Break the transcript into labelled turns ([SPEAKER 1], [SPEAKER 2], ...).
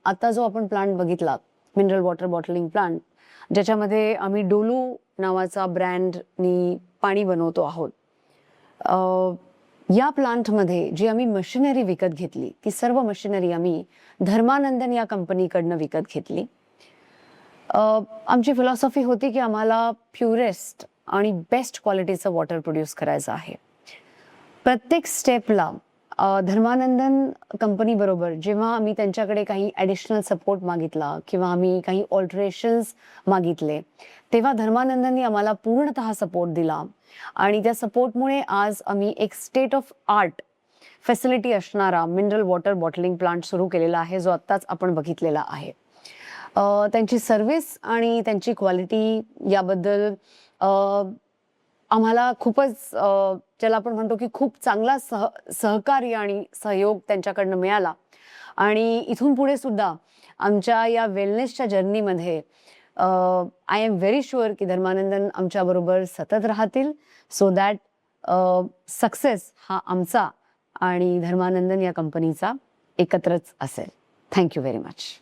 [SPEAKER 1] आता जो आपण प्लांट बघितला मिनरल वॉटर बॉटलिंग प्लांट, ज्याच्यामध्ये आम्ही डोलू नावाचा ब्रँडनी पाणी बनवतो आहोत, या प्लांटमध्ये जी आम्ही मशिनरी विकत घेतली ती सर्व मशिनरी आम्ही धर्मानंदन या कंपनीकडनं विकत घेतली. आमची फिलॉसॉफी होती की आम्हाला प्युरेस्ट आणि बेस्ट क्वालिटीचं वॉटर प्रोड्यूस करायचं आहे. प्रत्येक स्टेपला धर्मानंदन कंपनी बरोबर जेव्हा आम्ही त्यांच्याकडे काही ॲडिशनल सपोर्ट मागितला किंवा आम्ही काही ऑल्टरेशन्स मागितले, तेव्हा धर्मानंदननी आम्हाला पूर्णतः सपोर्ट दिला आणि त्या सपोर्टमुळे आज आम्ही एक स्टेट ऑफ आर्ट फॅसिलिटी असणारा मिनरल वॉटर बॉटलिंग प्लांट सुरू केलेला आहे, जो आत्ताच आपण बघितलेला आहे. त्यांची सर्व्हिस आणि त्यांची क्वालिटी याबद्दल आम्हाला खूपच ज्याला आपण म्हणतो की खूप चांगला सहकार्य आणि सहयोग त्यांच्याकडनं मिळाला. आणि इथून पुढे सुद्धा आमच्या या वेलनेसच्या जर्नीमध्ये आय एम व्हेरी शुअर की धर्मानंदन आमच्याबरोबर सतत राहतील, सो दॅट सक्सेस हा आमचा आणि धर्मानंदन या कंपनीचा एकत्रच असेल. Thank you very much.